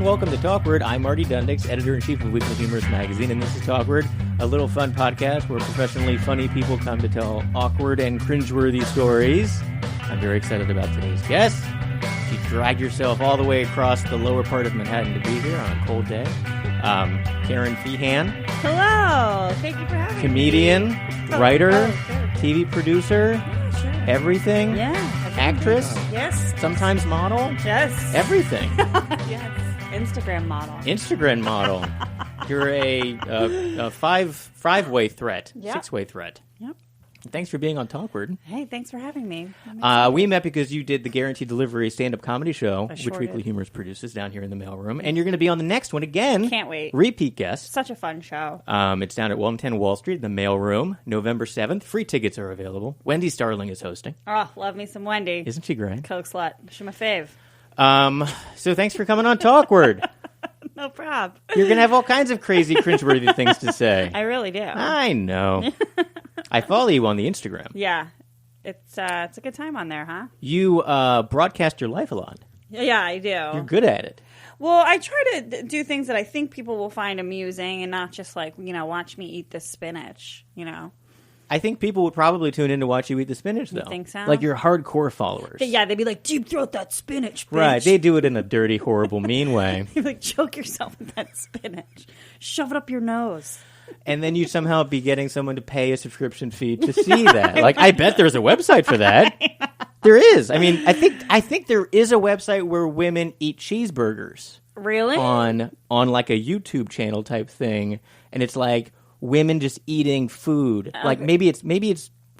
welcome to Talkward. I'm Marty Dundix, editor-in-chief of Weekly Humorous Magazine, and this is Talkward, a little fun podcast where professionally funny people come to tell awkward and cringeworthy stories. I'm very excited about today's guest. You dragged yourself all the way across the lower part of Manhattan to be here on a cold day. Kerryn Feehan. Hello. Thank you for having me. Comedian, writer, TV producer, everything. Yeah. Actress. Yes. Sometimes model. Yes. Everything. Yes. Instagram model. Instagram model. You're a five-way threat. Yep. Six-way threat. Yep. Thanks for being on Talkward. Hey, thanks for having me. We met because you did the Guaranteed Delivery stand-up comedy show, sure which Weekly did. Humorous produces down here in the mailroom. And you're going to be on the next one again. Can't wait. Repeat guest. Such a fun show. It's down at 110 Wall Street, the mailroom, November 7th. Free tickets are available. Wendy Starling is hosting. Oh, love me some Wendy. Isn't she great? Coke slut. She's my fave. So thanks for coming on Talkward. No prob. You're going to have all kinds of crazy, cringeworthy things to say. I really do. I know. I follow you on the Instagram. Yeah. It's a good time on there, huh? You broadcast your life a lot. Yeah, I do. You're good at it. Well, I try to do things that I think people will find amusing and not just like, watch me eat this spinach, I think people would probably tune in to watch you eat the spinach, though. You think so? Like your hardcore followers. Yeah, they'd be like, deep throat that spinach, bitch. Right. They do it in a dirty, horrible, mean way. You'd be like, choke yourself with that spinach. Shove it up your nose. And then you'd somehow be getting someone to pay a subscription fee to see that. Like, I bet there's a website for that. There is. I mean, I think there is a website where women eat cheeseburgers. Really? On like a YouTube channel type thing. And it's like women just eating food. Okay. Like maybe it's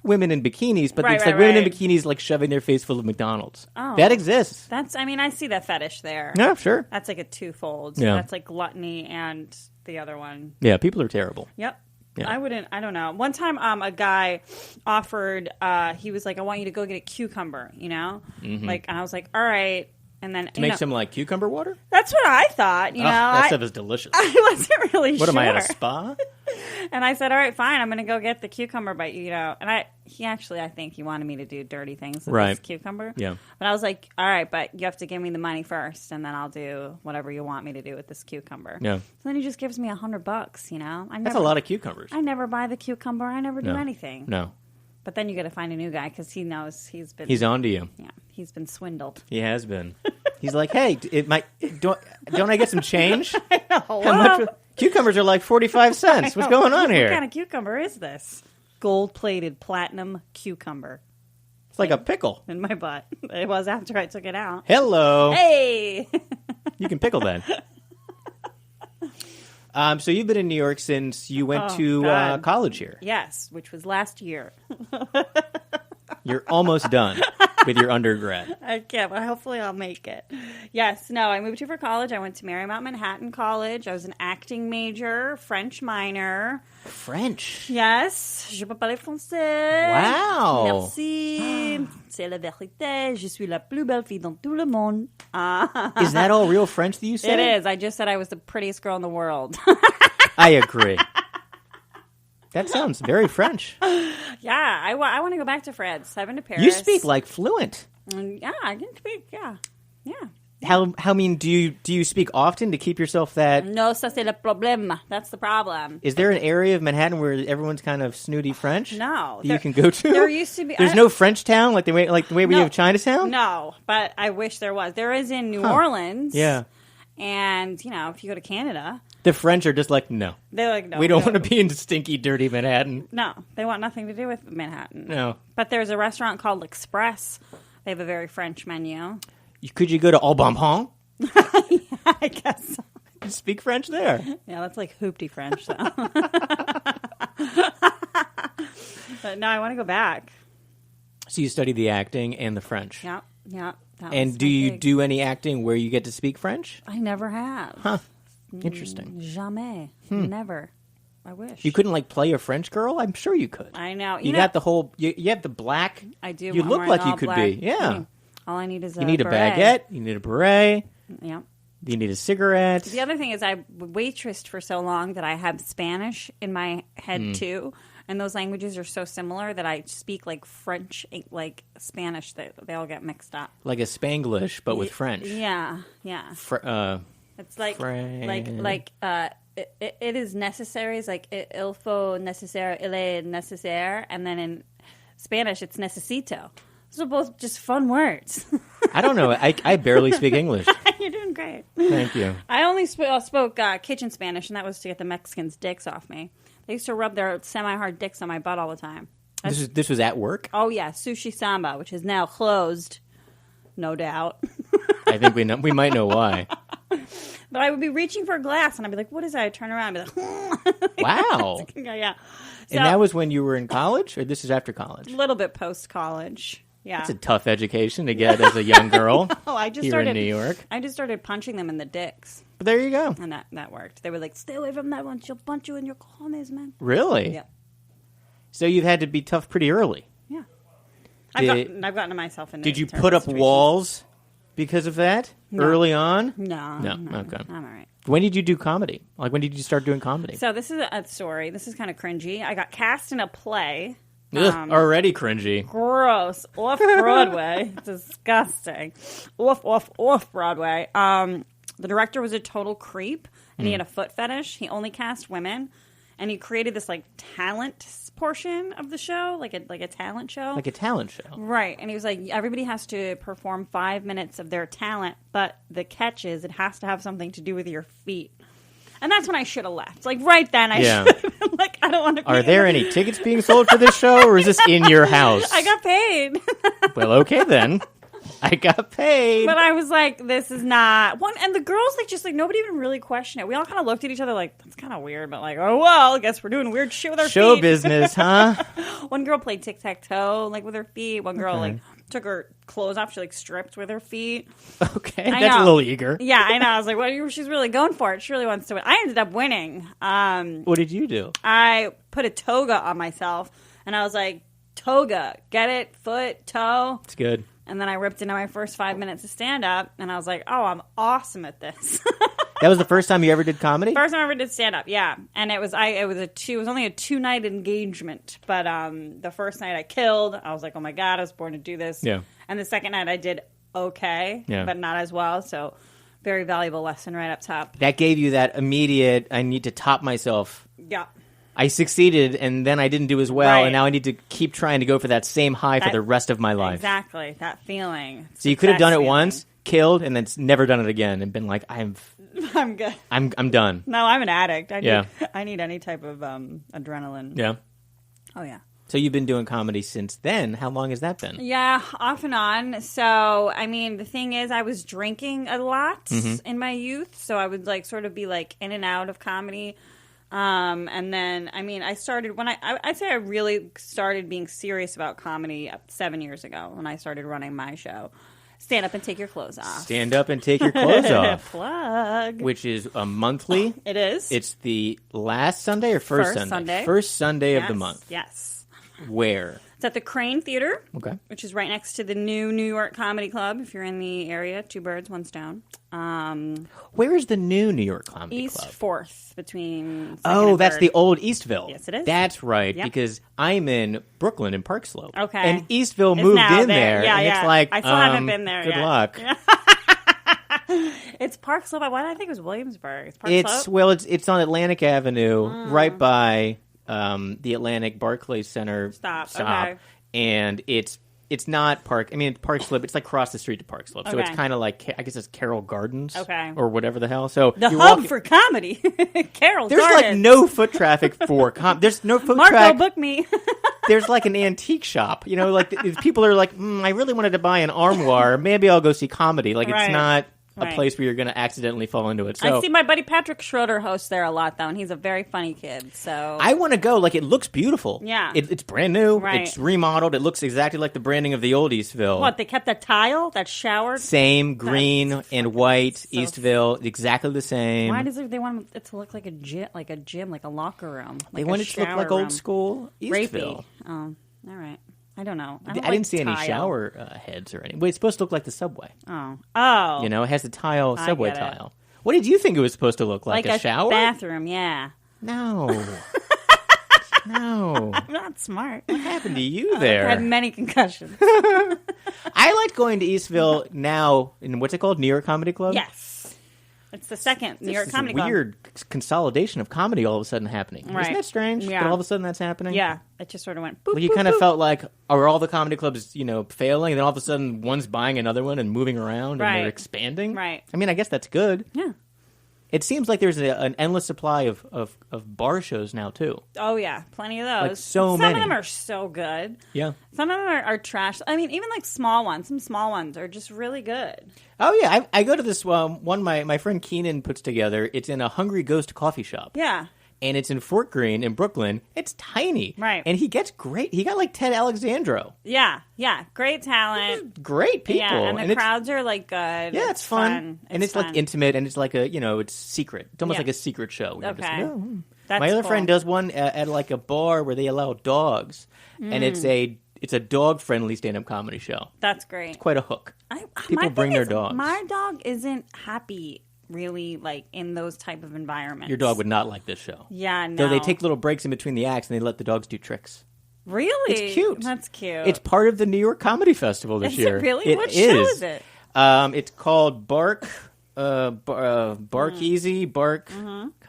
women in bikinis, but it's like women in bikinis like shoving their face full of McDonald's. Oh. That exists. I see that fetish there. Yeah, sure. That's like a twofold. Yeah. That's like gluttony and the other one. Yeah, people are terrible. Yep. Yeah. I don't know. One time a guy offered, he was like, I want you to go get a cucumber, Mm-hmm. Like, and I was like, all right. And then to make some like cucumber water? That's what I thought, that stuff is delicious. I wasn't really sure. What am I, at a spa? And I said, all right, fine, I'm going to go get the cucumber bite, And I think he wanted me to do dirty things with this cucumber. Yeah. But I was like, all right, but you have to give me the money first, and then I'll do whatever you want me to do with this cucumber. Yeah. So then he just gives me $100, That's a lot of cucumbers. I never buy the cucucber. I never do anything. No. But then you got to find a new guy because he knows he's on to you. Yeah, he's been swindled. He has been. He's like, hey, don't I get some change? I know. How much? Cucumbers are like 45 cents. What's going on here? What kind of cucumber is this? Gold-plated platinum cucumber. It's like a pickle. In my butt. It was after I took it out. Hello. Hey! You can pickle that. So you've been in New York since you went to college here. Yes, which was last year. You're almost done with your undergrad. I can't, but hopefully I'll make it. Yes, no, I moved here for college. I went to Marymount Manhattan College. I was an acting major, French minor. French? Yes. Je peux parler français. Wow. Merci. C'est la vérité. Je suis la plus belle fille dans tout le monde. Is that all real French that you said? It is. I just said I was the prettiest girl in the world. I agree. That sounds very French. Yeah, I want to go back to France. I've been to Paris. You speak like fluent. Yeah, I can speak. Yeah. How mean do you speak often to keep yourself that? No, ça c'est le problème. That's the problem. Is there an area of Manhattan where everyone's kind of snooty French? No, that you can go to. There used to be. There's no French town like the way we have Chinatown. No, but I wish there was. There is in New Orleans. Yeah. And, if you go to Canada... The French are just like, no. They're like, no. We don't want to be in stinky, dirty Manhattan. No, they want nothing to do with Manhattan. No. But there's a restaurant called L'Express. They have a very French menu. Could you go to Au Bonbon? Yeah, I guess so. Speak French there. Yeah, that's like hoopty French, though. But no, I want to go back. So you study the acting and the French. Yeah. And do you do any acting where you get to speak French? I never have. Huh. Interesting. Jamais. Never. I wish. You couldn't play a French girl? I'm sure you could. I know. You got the whole. You have the black. I do. You look like you could be. Yeah. All I need is You need a baguette. You need a beret. Yeah. You need a cigarette. The other thing is I waitressed for so long that I have Spanish in my head too. And those languages are so similar that I speak like French, like Spanish, that they all get mixed up. Like a Spanglish, but with French. Yeah. It's like Friend. it is necessary. It's like il faut necesaire, il est nécessaire, and then in Spanish it's necesito. Those are both just fun words. I don't know. I barely speak English. You're doing great. Thank you. I only spoke kitchen Spanish, and that was to get the Mexicans' dicks off me. They used to rub their semi-hard dicks on my butt all the time. This was at work? Oh, yeah. Sushi Samba, which is now closed, no doubt. I think we might know why. But I would be reaching for a glass, and I'd be like, what is that? I'd turn around and be like, Wow. yeah. So, And that was when you were in college, or this is after college? a little bit post-college. Yeah. That's a tough education to get as a young girl in in New York. I just started punching them in the dicks, But there you go. and that worked. They were like, stay away from that one. She'll punch you in your cojones, man. Really? Yeah. So you've had to be tough pretty early. Yeah. Did- I've gotten myself into Did you terrible put up situations. walls because of that early on? No. Okay. I'm all right. When did you do comedy? Like, when did you start doing comedy? So this is a story. This is kind of cringy. I got cast in a play. Ugh, already cringy. Gross. Off Broadway. Disgusting. Off Broadway. The director was a total creep, and he had a foot fetish. He only cast women, and he created this like talent portion of the show, like a talent show. Like a talent show. Right. And he was like, everybody has to perform 5 minutes of their talent, but the catch is it has to have something to do with your feet. And that's when I should have left. Like, right then, I should have been like, I don't want to be Are there any tickets being sold for this show, or is this in your house? I got paid. Well, okay then. I got paid. But I was like, this is not one. And the girls, like, just like, nobody even really questioned it. We all kind of looked at each other like, that's kind of weird. But like, oh, well, I guess we're doing weird shit with our Show feet. business, huh? One girl played tic-tac-toe, like, with her feet. One girl, like, took her clothes off. She, like, stripped with her feet. Okay, I that's a know. little eager. Yeah, I know. I was like, well, she's really going for it. She really wants to win. I ended up winning. What did you do? I put a toga on myself, and I was like, toga, get it? Foot, toe. It's good. And then I ripped into my first 5 minutes of stand-up, and I was like, oh, I'm awesome at this. That was the first time you ever did comedy? First time I ever did stand-up, yeah. And it was only a 2-night engagement, but the first night I killed. I was like, oh my God, I was born to do this. Yeah. And the second night I did okay, but not as well, so very valuable lesson right up top. That gave you that immediate, I need to top myself. Yeah. I succeeded, and then I didn't do as well, Right. and now I need to keep trying to go for that same high for the rest of my life. Exactly, that feeling. So you could have done it once, killed, and then never done it again, and been like, I'm good. I'm done. No, I'm an addict. Yeah. I need any type of adrenaline. Yeah. Oh, yeah. So you've been doing comedy since then. How long has that been? Yeah, off and on. So, I mean, the thing is, I was drinking a lot in my youth, so I would like sort of be like in and out of comedy. And then, I mean, I started when I'd say I really started being serious about comedy 7 years ago when I started running my show. Stand up and take your clothes off. Stand up and take your clothes off. Plug. Which is a monthly. It is. It's the last Sunday or first Sunday? First Sunday of the month. Yes. Where? It's at the Crane Theater, Okay. which is right next to the new New York Comedy Club. If you're in the area, 2 birds, 1 stone. Where is the new New York Comedy East Club? 4th between. 2nd Oh, and that's 3rd. the old Eastville. Yes, it is. That's right, Yep. because I'm in Brooklyn in Park Slope. Okay. And Eastville It's moved now in there. there. Yeah, and yeah. it's like, I still haven't been there Good yet. luck. Yeah. It's Park Slope. Why did I think it was Williamsburg? It's Park It's Slope. well, it's on Atlantic Avenue, right by the Atlantic Barclays Center Stop. Okay. And it's not Park. I mean, Park Slope. It's like across the street to Park Slope, so it's Okay. kind of like I guess it's Carroll Gardens, Okay. or whatever the hell. So The you're hub walking- for comedy. Carol There's like Gardens. no foot traffic for there's no foot Marco, traffic. book me. There's like an antique shop, you know, like if people are like, I really wanted to buy an armoire. Maybe I'll go see comedy. Like Right. it's not a Right. place where you're going to accidentally fall into it. So I see my buddy Patrick Schroeder hosts there a lot, though, and he's a very funny kid. So I want to go. Like it looks beautiful. Yeah. It's brand new. Right. It's remodeled. It looks exactly like the branding of the old Eastville. what, they kept that tile, that shower? Same green and white Eastville, exactly the same. Why does they want it to look like a gym, like a locker room? They like want a it to look shower like room? old school Eastville. Rapey. Oh, all right. I don't know. I I didn't see any shower heads or anything. But it's supposed to look like the subway. Oh. You know, it has the tile, I subway get it. tile. What did you think it was supposed to look like? like a shower? bathroom, yeah. No. No. I'm not smart. What happened to you I had there? many concussions. I like going to Eastville now in what's it called? New York Comedy Club? Yes. It's the second New York Comedy Club. Weird consolidation of comedy all of a sudden happening. Right. Isn't that strange? Yeah. That all of a sudden that's happening? Yeah. It just sort of went boop, Well, you boop, kind of boop. felt like, are all the comedy clubs, failing, and then all of a sudden one's buying another one and moving around and they're expanding? Right. I mean, I guess that's good. Yeah. It seems like there's an endless supply of bar shows now, too. Oh, yeah. Plenty of those. Like, so Some many. of them are so good. Yeah. Some of them are trash. I mean, even like small ones. Some small ones are just really good. Oh, yeah. I go to this one my friend Keenan puts together. It's in a Hungry Ghost coffee shop. Yeah. And it's in Fort Greene in Brooklyn. It's tiny. Right. And he gets great. He got like Ted Alexandro. Yeah. Yeah. Great talent. Great people. Yeah. And the it's- crowds are like good. Yeah, it's fun. And it's fun. like intimate, and it's like it's secret. It's almost Yeah. like a secret show. You're just Okay. like, oh. That's My other cool. friend does one at like a bar where they allow dogs, and it's a dog friendly stand up comedy show. That's great. Quite a hook. People my bring thing their is, dogs. My dog isn't happy, really, like in those type of environments. Your dog would not like this show. Yeah, no. Though they take little breaks in between the acts, and they let the dogs do tricks. Really? It's cute. That's cute. It's part of the New York Comedy Festival this Is year. it really? What show is it? It's called Bark. Bark Easy, Bark.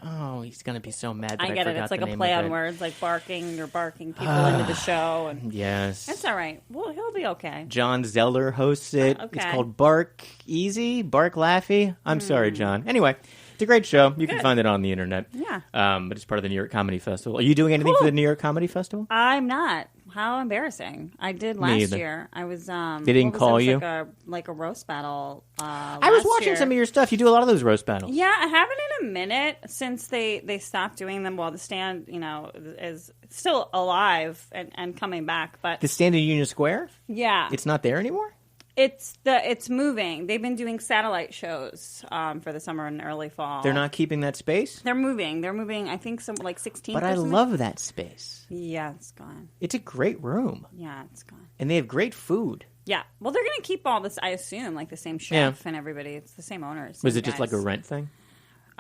Oh, he's gonna be so mad that I get it. forgot It's like the a name play of on it. words, like barking. You're barking people into the show, and Yes. it's all right. Well, he'll be okay. John Zeller hosts it. Okay. It's called Bark Easy, Bark Laffy. I'm sorry, John. Anyway, it's a great show. You can find it on the internet. Yeah. But it's part of the New York Comedy Festival. Are you doing anything for Cool. the New York Comedy Festival? I'm not. How embarrassing! I did last either. year. I was. They didn't call it was you? like a roast battle. I was watching some of your stuff. You do a lot of those roast battles. Yeah, I haven't in a minute since they stopped doing them. While the stand, is still alive and coming back. But The stand in Union Square? yeah, It's not there anymore? it's moving. They've been doing satellite shows for the summer and early fall. They're not keeping that space? They're moving. They're moving. I think some like 16. But I love that space. Yeah, it's gone. It's a great room. Yeah, it's gone. And they have great food. Yeah. Well, they're gonna keep all this. I assume like the same chef and everybody. It's the same owners. Was same it just like a guys. rent thing?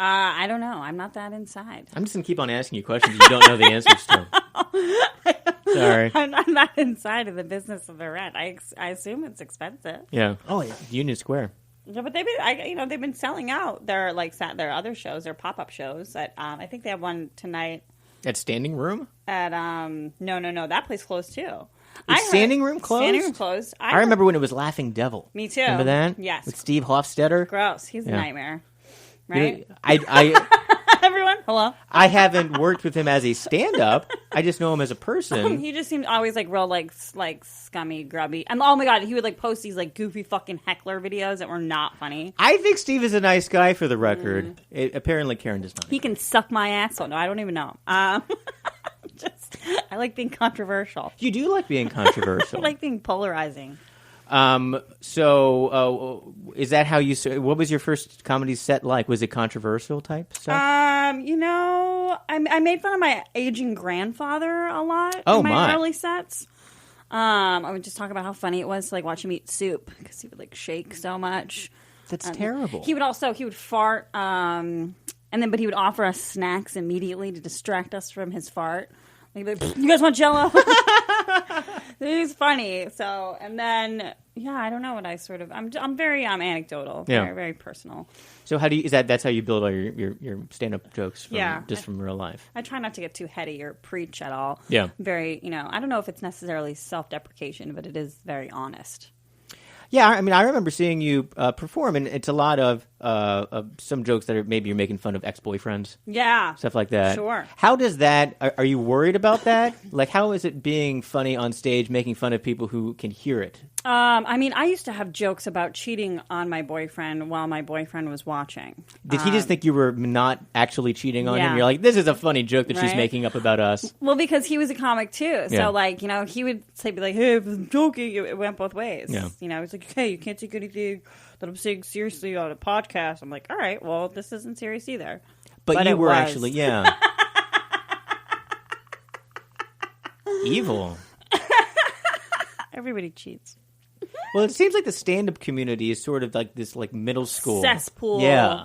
I don't know. I'm not that inside. I'm just going to keep on asking you questions you don't know the answers to. Sorry. I'm not inside of the business of the rent. I assume it's expensive. Yeah. Oh, Union Square. Yeah, but they've been selling out their their other shows, their pop up shows. At I think they have one tonight At Standing Room? at no that place closed too. Standing Room closed? Standing Room closed. I remember when it was Laughing Devil. Me too. Remember that? Yes. With Steve Hofstetter. Gross. He's a Yeah. nightmare. You know, Right. Everyone, hello. I haven't worked with him as a stand-up. I just know him as a person. He just seemed always like real like scummy, grubby. And oh my god, he would like post these like goofy fucking heckler videos that were not funny. I think Steve is a nice guy, for the record. Apparently, Kerryn does not. He can suck my asshole. No, I don't even know. I like being controversial. You do like being controversial. I like being polarizing. So is that how you? What was your first comedy set like? Was it controversial type stuff? I made fun of my aging grandfather a lot in my early sets. I would just talk about how funny it was to like watch him eat soup because he would like shake so much. That's terrible. He would fart, but he would offer us snacks immediately to distract us from his fart. Like, you guys want Jell-O? He's funny. So, and then, yeah, I don't know what I sort of. I'm very anecdotal. Yeah. Very, very personal. So how do you? That's how you build all your stand-up jokes? From real life. I try not to get too heady or preach at all. Yeah. Very, I don't know if it's necessarily self-deprecation, but it is very honest. Yeah, I mean, I remember seeing you perform, and it's a lot of some jokes that maybe you're making fun of ex-boyfriends. Yeah. Stuff like that. Sure. How does that, are you worried about that? Like, how is it being funny on stage, making fun of people who can hear it? I used to have jokes about cheating on my boyfriend while my boyfriend was watching. Did he just think you were not actually cheating on him? Yeah. You're like, this is a funny joke that she's Right. making up about us. Well, because he was a comic too. So, Yeah. he would be like, hey, if I'm joking, it went both ways. Yeah. He's like, hey, you can't take anything that I'm saying seriously on a podcast. I'm like, all right, well, this isn't serious either. But you it were was. actually, yeah. Evil. Everybody cheats. Well, it seems like the stand-up community is sort of like this, like, middle school Cesspool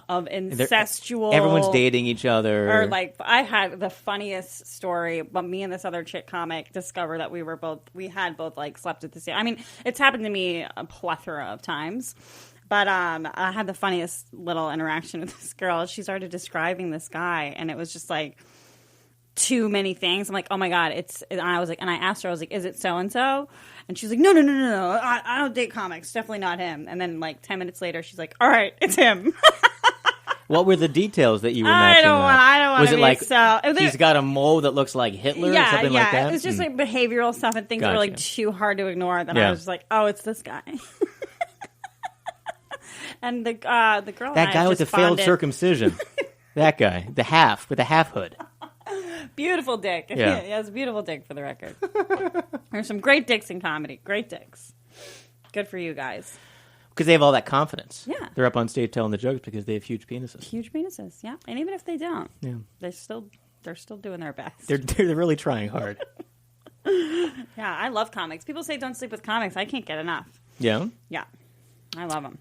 of incestual. Everyone's dating each other. Or I had the funniest story, but me and this other chick comic discovered that we had both like slept at the same. I mean, it's happened to me a plethora of times. But I had the funniest little interaction with this girl. She started describing this guy, and it was just like too many things. I'm like, oh my God, and I was like, and I asked her, I was like, is it so and so? And she's like, no, I don't date comics, definitely not him. And then like 10 minutes later, she's like, all right, it's him. What were the details that you were matching? I don't want Was to it be like so. he's got a mole that looks like Hitler or something like that? It was just like behavioral stuff and things that were like too hard to ignore. Then I was just like, oh, it's this guy. And the girl, that guy with the failed circumcision, that guy, the half with the half hood, beautiful dick. Yeah, he has a beautiful dick for the record. There's some great dicks in comedy. Great dicks. Good for you guys. Because they have all that confidence. Yeah. They're up on stage telling the jokes because they have huge penises. Huge penises, yeah. And even if they don't, they're still doing their best. They're really trying hard. Yeah, I love comics. People say don't sleep with comics. I can't get enough. Yeah? Yeah. I love them.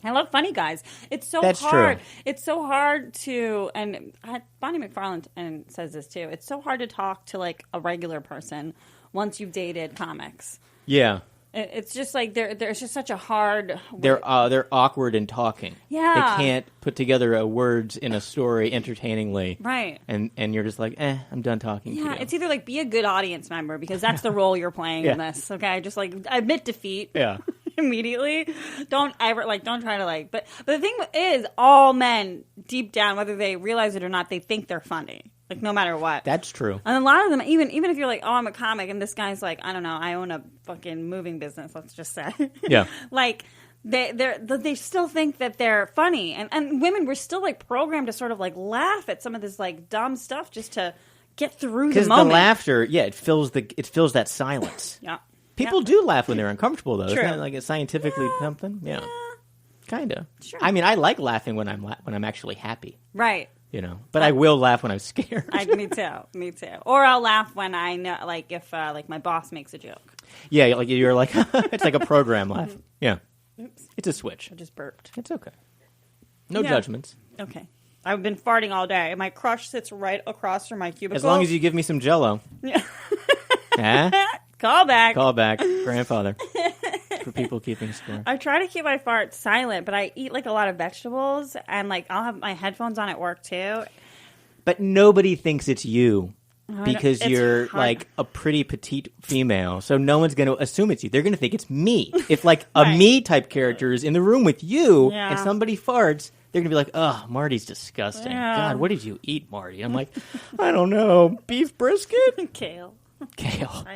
I love funny guys. It's so That's hard. true. It's so hard to, and Bonnie McFarlane says this too. It's so hard to talk to like a regular person once you've dated comics. Yeah. It's just like there's just such a hard. They're awkward in talking. Yeah. They can't put together words in a story entertainingly. Right. And you're just like, I'm done talking to you. Yeah, it's either like be a good audience member because that's the role you're playing in this. Okay, just like admit defeat. Yeah. Immediately. Don't try to but the thing is, all men deep down, whether they realize it or not, they think they're funny. Like no matter what. That's true. And a lot of them, even if you're like, oh, I'm a comic, and this guy's like, I don't know, I own a fucking moving business, let's just say. Yeah. Like they still think that they're funny. And women were still like programmed to sort of like laugh at some of this like dumb stuff just to get through the moment. Because the laughter, it fills that silence. Yeah. People do laugh when they're uncomfortable, though. True. Isn't that like a scientifically something? Yeah. Kind of. Sure. I mean, I like laughing when I'm actually happy. Right. But I will laugh when I'm scared. Me too. Or I'll laugh when I know, like if like my boss makes a joke. Yeah, like you're like it's like a program laugh. Yeah. Oops. It's a switch. I just burped. It's okay. No judgments. Okay. I've been farting all day. My crush sits right across from my cubicle. As long as you give me some Jell-O. Yeah. Huh? Call back. Grandfather. For people keeping score. I try to keep my farts silent, but I eat like a lot of vegetables, and like I'll have my headphones on at work too. But nobody thinks it's you because it's you're hard. like a pretty petite female, so no one's going to assume it's you. They're going to think it's me. If like a me type character is in the room with you and somebody farts, they're going to be like, "Oh, Marty's disgusting. Yeah. God, what did you eat, Marty?" I'm like, "I don't know, beef brisket, Kale.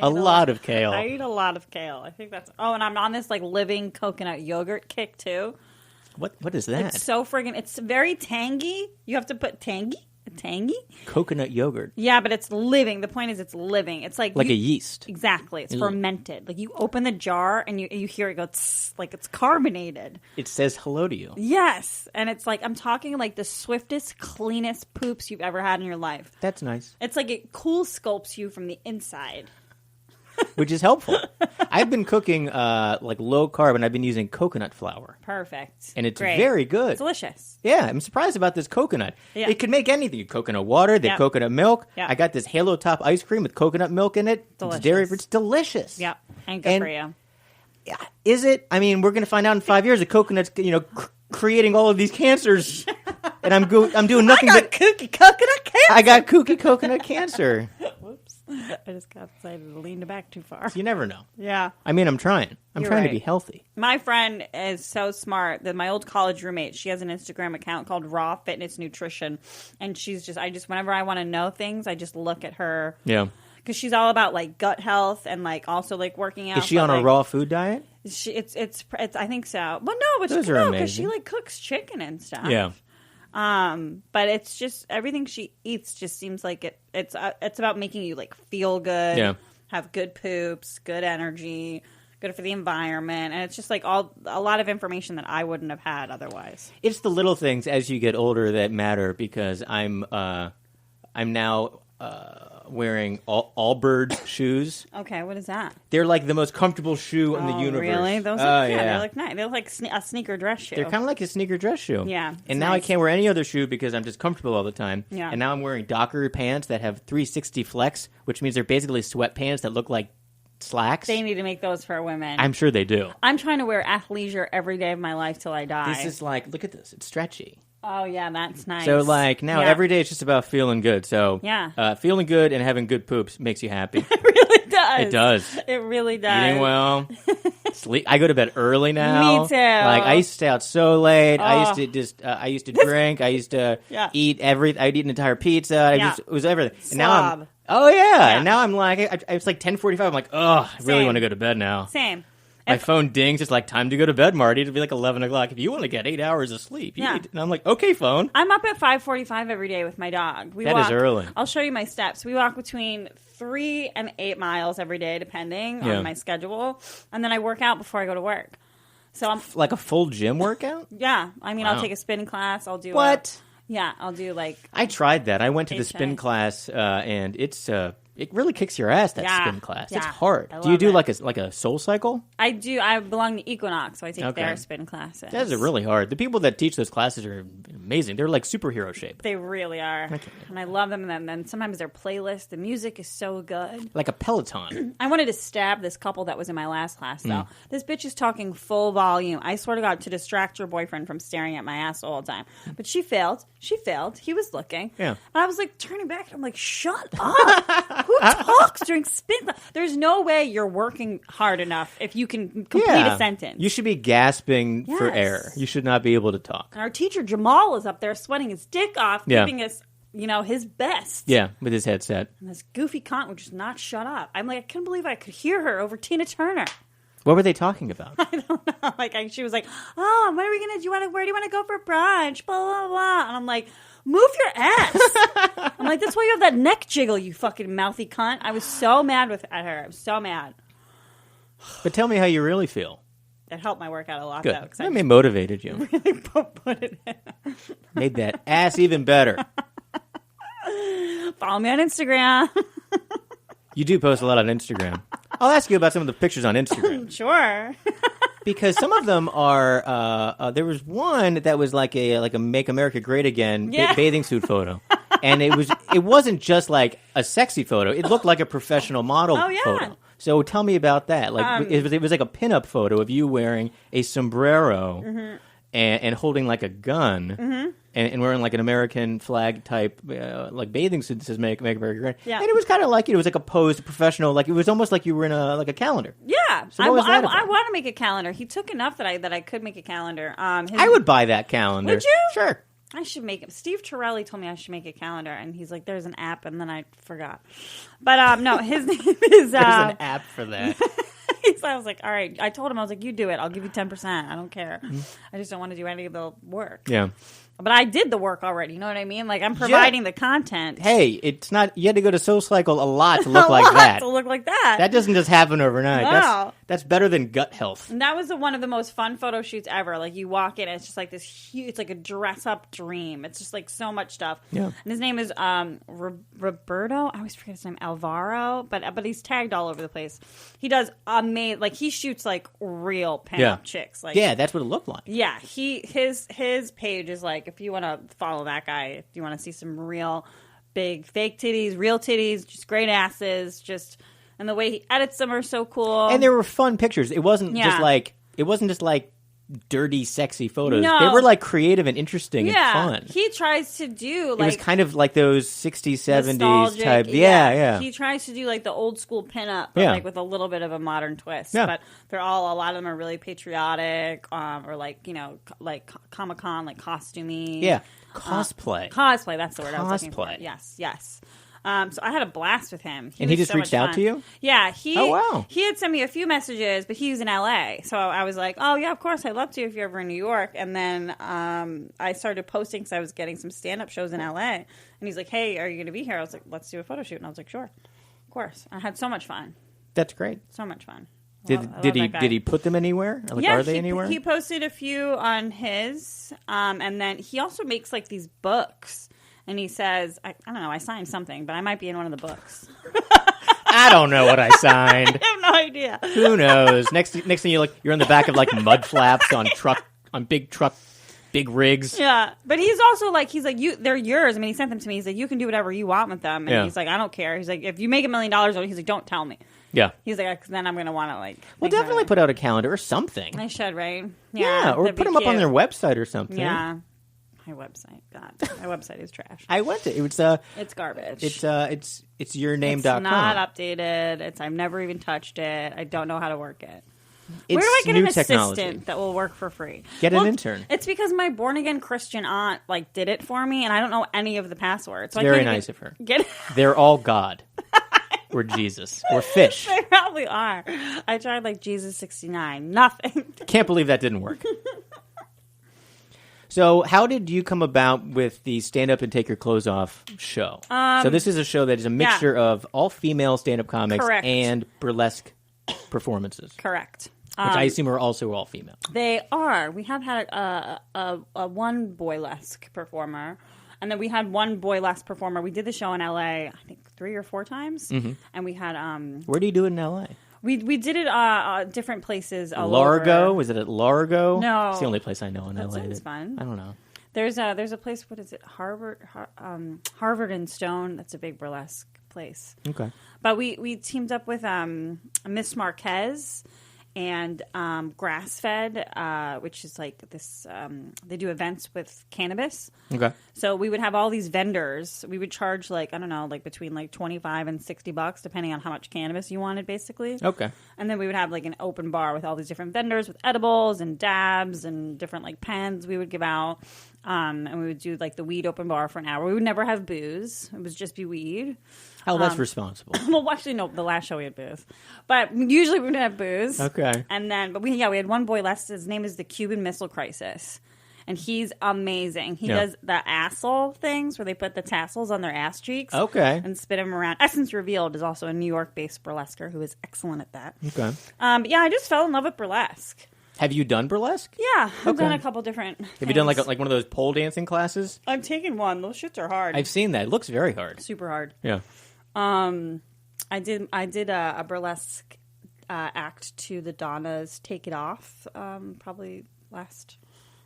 A lot of kale. I eat a lot of kale. I think that's. Oh, and I'm on this like living coconut yogurt kick too. What is that? It's so friggin'. It's very tangy. You have to put tangy. Coconut yogurt. Yeah, but it's living. The point is, it's living. It's like a yeast. Exactly. It's fermented. Like you open the jar and you hear it go tss, like it's carbonated. It says hello to you. Yes, and it's like I'm talking like the swiftest, cleanest poops you've ever had in your life. That's nice. It's like it cool sculpts you from the inside. Which is helpful. I've been cooking like low carb, and I've been using coconut flour. Perfect. And it's Great. very good. It's delicious. Yeah, I'm surprised about this coconut. Yeah. It could make anything. Coconut water, the coconut milk. Yep. I got this Halo Top ice cream with coconut milk in it. Delicious. It's dairy. It's delicious. Yep, and good for you. Is it? I mean, we're going to find out in 5 years that coconut's, creating all of these cancers. And I'm doing nothing but kooky coconut cancer. I got kooky coconut cancer. Whoops. I just got excited and leaned back too far. You never know. Yeah. I mean, I'm trying. I'm You're trying right. to be healthy. My friend is so smart that my old college roommate, she has an Instagram account called Raw Fitness Nutrition. And whenever I want to know things, I just look at her. Yeah. Because she's all about like gut health and like also like working out. Is she on a raw food diet? It's I think so. Well, no, but Those are because she amazing. like cooks chicken and stuff. Yeah. But it's just everything she eats just seems like it's about making you like feel good, have good poops, good energy, good for the environment, and it's just like a lot of information that I wouldn't have had otherwise. It's the little things as you get older that matter because I'm now wearing Allbirds shoes. Okay, what is that? They're like the most comfortable shoe in the universe. Really? Those are they're like nice. They're like a sneaker dress shoe. They're kind of like a sneaker dress shoe. Yeah. And now I can't wear any other shoe because I'm just comfortable all the time. Yeah. And now I'm wearing Docker pants that have 360 flex, which means they're basically sweatpants that look like slacks. They need to make those for women. I'm sure they do. I'm trying to wear athleisure every day of my life till I die. This is like, look at this. It's stretchy. Oh, yeah, that's nice. So, like, now every day it's just about feeling good. So, feeling good and having good poops makes you happy. It really does. It does. It really does. Eating well. Sleep. I go to bed early now. Me too. Like, I used to stay out so late. I used to just, I used to drink. I used to eat everything. I'd eat an entire pizza. It was everything. And now I'm, and now I'm like, it's like 10:45. I'm like, I really want to go to bed now. Same. My phone dings. It's like, time to go to bed, Marty. It'll be like 11 o'clock. If you want to get 8 hours of sleep, you need. And I'm like, okay, phone. I'm up at 5:45 every day with my dog. That is early. I'll show you my steps. We walk between 3 and 8 miles every day, depending on my schedule. And then I work out before I go to work. So I'm like a full gym workout? Yeah. I mean, I'll take a spin class. I'll do what? I'll do like... I tried that. I went to the spin class, and it's... It really kicks your ass, that spin class. It's hard. Do you do like a Soul Cycle? I do. I belong to Equinox, so I take their spin classes. That's really hard. The people that teach those classes are amazing. They're like superhero shape. They really are. And I love them. And then sometimes their playlist, the music is so good. Like a Peloton. I wanted to stab this couple that was in my last class, though. This bitch is talking full volume. I swear to God, to distract her boyfriend from staring at my ass all the time. But she failed. She failed. He was looking. Yeah. And I was like turning back. And I'm like, shut up. Who talks during spin class? There's no way you're working hard enough if you can complete a sentence. You should be gasping for air. You should not be able to talk. And our teacher, Jamal, is up there sweating his dick off, giving us, his best. Yeah, with his headset. And this goofy cunt would just not shut up. I'm like, I couldn't believe I could hear her over Tina Turner. What were they talking about? I don't know. Like, she was like, oh, what are we going to do? Where do you want to go for brunch? Blah, blah, blah. And I'm like, move your ass. I'm like, that's why you have that neck jiggle, you fucking mouthy cunt. I was so mad at her. I was so mad. But tell me how you really feel. It helped my workout a lot, Good. though. That motivated you. Really put it in. Made that ass even better. Follow me on Instagram. You do post a lot on Instagram. I'll ask you about some of the pictures on Instagram. Sure. Because some of them are. There was one that was like a Make America Great Again bathing suit photo, and it wasn't just like a sexy photo. It looked like a professional model photo. So tell me about that. Like it was like a pinup photo of you wearing a sombrero and holding like a gun. And wearing like an American flag type like bathing suit that says "Make America Great." Yeah. And it was kind of like it was like a posed professional, like it was almost like you were in a calendar. Yeah, so I want to make a calendar. He took enough that I could make a calendar. I would buy that calendar. Would you? Sure. I should make it. Steve Torelli told me I should make a calendar, and he's like, "There's an app," and then I forgot. But no, his name is. There's an app for that. I was like, all right. I told him, I was like, you do it. I'll give you 10%. I don't care. I just don't want to do any of the work. Yeah. But I did the work already. You know what I mean? Like, I'm providing the content. Hey, it's not. You had to go to Soul Cycle a lot to look like that. To look like that. That doesn't just happen overnight. No. That's better than gut health. And that was one of the most fun photo shoots ever. Like, you walk in, and it's just like this huge. It's like a dress-up dream. It's just like so much stuff. Yeah. And his name is Roberto. I always forget his name. Alvaro. But he's tagged all over the place. He does amazing. Like, he shoots like real pinup chicks. Like, yeah, that's what it looked like. Yeah, his page is like, if you want to follow that guy, if you want to see some real big fake titties, real titties, just great asses, and the way he edits them are so cool. And there were fun pictures. It wasn't just like dirty, sexy photos. No. They were like creative and interesting and fun. He tries to do like, it was kind of like those 60s, 70s nostalgic, type. Yeah. He tries to do like the old school pinup, but like with a little bit of a modern twist. Yeah. But a lot of them are really patriotic, or like, like Comic-Con, like costumey. Yeah. Cosplay. Cosplay, that's the word I was looking for. Yes. So I had a blast with him. And he just reached out to you? Yeah. Oh, wow. He had sent me a few messages, but he was in L.A. So I was like, oh, yeah, of course. I'd love to if you're ever in New York. And then I started posting because I was getting some stand-up shows in L.A. And he's like, hey, are you going to be here? I was like, let's do a photo shoot. And I was like, sure. Of course. I had so much fun. That's great. So much fun. Did he put them anywhere? Like, yeah, are they anywhere? He posted a few on his. And then he also makes like these books. And he says, I don't know, I signed something, but I might be in one of the books. I don't know what I signed. I have no idea. Who knows? Next thing you're on the back of like mud flaps on big rigs. Yeah, but he's also like, they're yours. I mean, he sent them to me. He's like, you can do whatever you want with them. And he's like, I don't care. He's like, if you make $1 million, he's like, don't tell me. Yeah. He's like, 'cause then I'm going to want to like. Well, definitely put out a calendar or something. I should, right? Yeah, or put them up on their website or something. Yeah. My website. God, my website is trash. I went to it's garbage. It's yourname.com. It's not updated. I've never even touched it. I don't know how to work it. It's Where do I get new an technology. assistant that will work for free? Get an intern. It's because my born again Christian aunt like did it for me, and I don't know any of the passwords. So Very nice of her. They're all God. Or Jesus. Or fish. They probably are. I tried like Jesus 69. Nothing. Can't believe that didn't work. So how did you come about with the Stand Up and Take Your Clothes Off show? So this is a show that is a mixture of all-female stand-up comics and burlesque performances. Correct. Which I assume are also all female. They are. We have had a one boylesque performer. And then we had one boylesque performer. We did the show in L.A., I think 3 or 4 times. Mm-hmm. And we had... Where do you do it in L.A.? We did it different places all Largo? over. Was it at Largo? No. It's the only place I know in L.A. Sounds fun. I don't know. There's a place, what is it? Harvard and Stone. That's a big burlesque place. Okay. But we teamed up with Miss Marquez and Grass-Fed, which is like this. They do events with cannabis. Okay. So we would have all these vendors. We would charge like, I don't know, like between like $25 and $60, depending on how much cannabis you wanted, basically. Okay. And then we would have like an open bar with all these different vendors with edibles and dabs and different like pens we would give out. And we would do like the weed open bar for an hour. We would never have booze. It would just be weed. Oh, that's responsible. Well, actually, no. The last show we had booze, but usually we would have booze. Okay. And then, but we had one boy left. His name is the Cuban Missile Crisis, and he's amazing. He does the asshole things where they put the tassels on their ass cheeks. Okay. And spin them around. Essence Revealed is also a New York-based burlesquer who is excellent at that. Okay. But yeah, I just fell in love with burlesque. Have you done burlesque? Yeah, I've done a couple different. Have you done like one of those pole dancing classes? I've taken one. Those shits are hard. I've seen that. It looks very hard. Super hard. Yeah. I did a burlesque act to the Donnas Take It Off, probably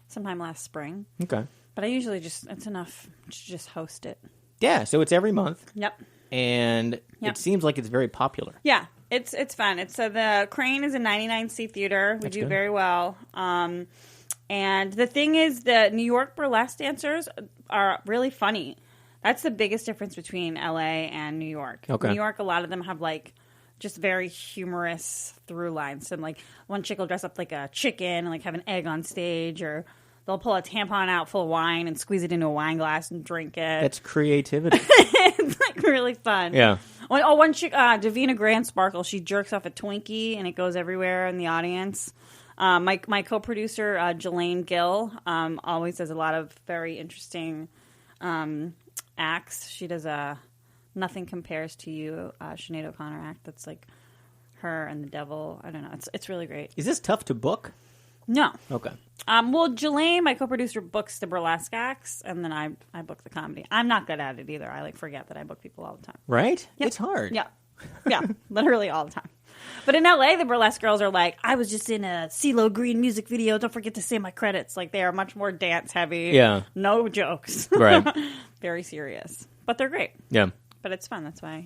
sometime last spring. Okay. But I usually it's enough to just host it. Yeah, so it's every month. Yep. And it seems like it's very popular. Yeah, it's fun. It's the Kerryn is a 99-seat theater. We do very well. And the thing is, the New York burlesque dancers are really funny. That's the biggest difference between LA and New York. Okay. New York, a lot of them have like just very humorous through lines. So like one chick will dress up like a chicken and like have an egg on stage, or they'll pull a tampon out full of wine and squeeze it into a wine glass and drink it. That's creativity. It's like really fun. Yeah. One chick, Davina Grand Sparkle, she jerks off a Twinkie and it goes everywhere in the audience. My co-producer, Jelaine Gill, always does a lot of very interesting acts. She does a Nothing Compares to You, Sinead O'Connor act that's like her and the devil. I don't know. It's really great. Is this tough to book? No. Okay. Well, Jelaine, my co-producer, books the burlesque acts, and then I book the comedy. I'm not good at it either. I like forget that I book people all the time. Right? Yep. It's hard. Yeah. Yeah, literally all the time. But in LA, the burlesque girls are like, I was just in a CeeLo Green music video. Don't forget to say my credits. Like, they are much more dance heavy. Yeah. No jokes. Right. Very serious. But they're great. Yeah. But it's fun. That's why,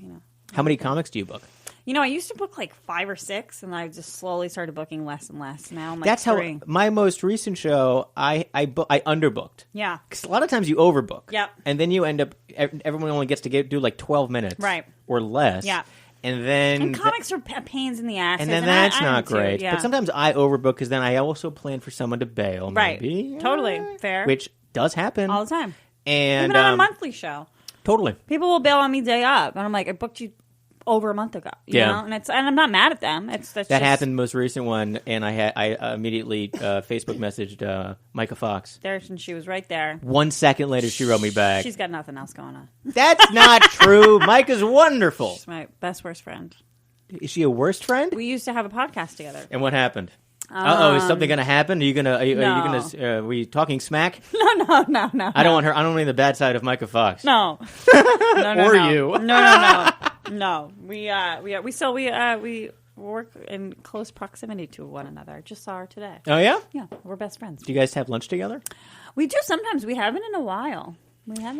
How many comics do you book? I used to book like 5 or 6, and I just slowly started booking less and less. Now I'm like That's 3. how my most recent show, I underbooked. Yeah. Because a lot of times you overbook. Yep. And then you end up, everyone only gets to do like 12 minutes. Right. Or less. Yeah. And then... comics are pains in the ass. And then that's not too, great. yeah. But sometimes I overbook because then I also plan for someone to bail, maybe. Right. Totally. Fair. Which does happen. All the time. And, even on a monthly show. Totally. People will bail on me day up. And I'm like, I booked you over a month ago. You know? And I'm not mad at them. That happened the most recent one, and I immediately Facebook messaged Micah Fox. And she was right there. 1 second later, she wrote me back. She's got nothing else going on. That's not true. Micah's wonderful. She's my best worst friend. Is she a worst friend? We used to have a podcast together. And what happened? Is something going to happen? Are you going to? Were you talking smack? No. I don't want her. I don't mean the bad side of Micah Fox. No. Or you. No. We work in close proximity to one another. Just saw her today. Oh yeah. Yeah, we're best friends. Do you guys have lunch together? We do sometimes. We haven't in a while.